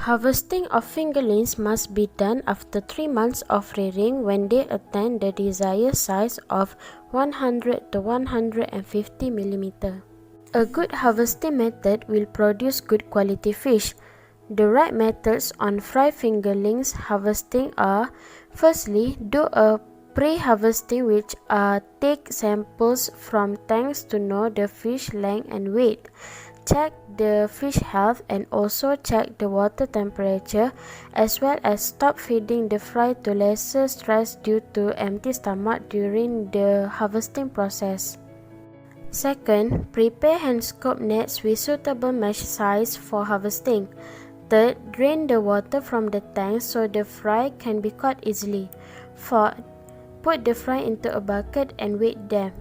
Harvesting of fingerlings must be done after 3 months of rearing when they attain the desired size of 100 to 150 mm. A good harvesting method will produce good quality fish. The right methods on fry fingerlings harvesting are: firstly, do a pre-harvesting, which take samples from tanks to know the fish length and weight. Check the fish health and also check the water temperature, as well as stop feeding the fry to lesser stress due to empty stomach during the harvesting process. Second, prepare hand scoop nets with suitable mesh size for harvesting. Third, drain the water from the tank so the fry can be caught easily. Fourth, put the fry into a bucket and weight them.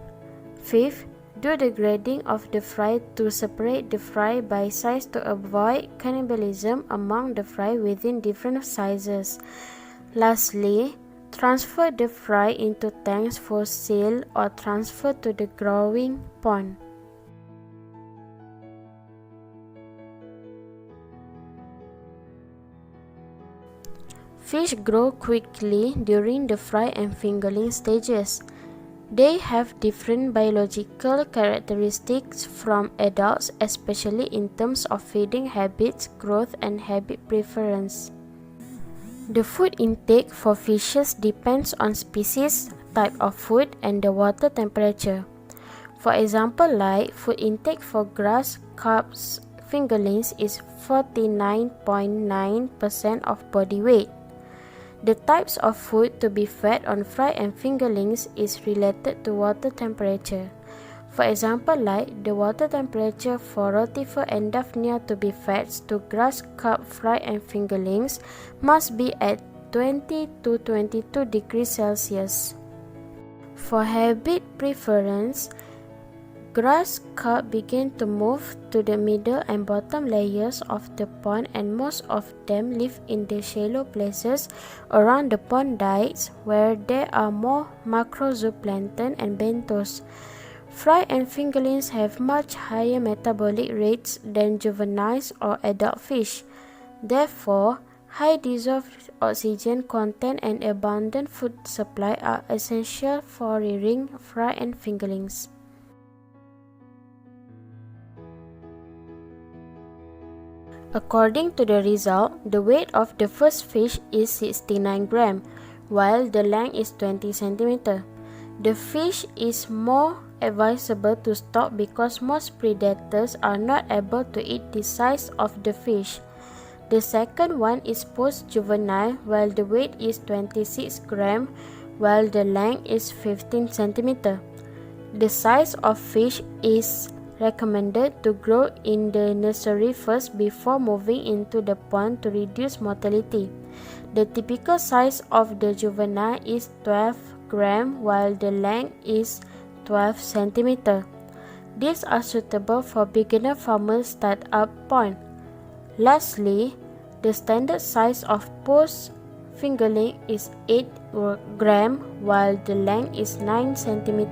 Fifth, do the grading of the fry to separate the fry by size to avoid cannibalism among the fry within different sizes. Lastly, transfer the fry into tanks for sale or transfer to the growing pond. Fish grow quickly during the fry and fingerling stages. They have different biological characteristics from adults, especially in terms of feeding habits, growth, and habit preference. The food intake for fishes depends on species, type of food, and the water temperature. For example, like food intake for grass carp fingerlings is 49.9% of body weight. The types of food to be fed on fry and fingerlings is related to water temperature. For example, like the water temperature for rotifer and daphnia to be fed to grass carp fry and fingerlings must be at 20 to 22 degrees Celsius. For habit preference, grass carp begin to move to the middle and bottom layers of the pond, and most of them live in the shallow places around the pond dikes where there are more macrozooplankton and benthos. Fry and fingerlings have much higher metabolic rates than juveniles or adult fish. Therefore, high dissolved oxygen content and abundant food supply are essential for rearing fry and fingerlings. According to the result, the weight of the first fish is 69 grams, while the length is 20 cm. The fish is more advisable to stock because most predators are not able to eat the size of the fish. The second one is post-juvenile, while the weight is 26 grams, while the length is 15 cm. The size of fish is recommended to grow in the nursery first before moving into the pond to reduce mortality. The typical size of the juvenile is 12 grams, while the length is 12 cm. These are suitable for beginner farmers start-up pond. Lastly, the standard size of post fingerling is 8 grams, while the length is 9 cm.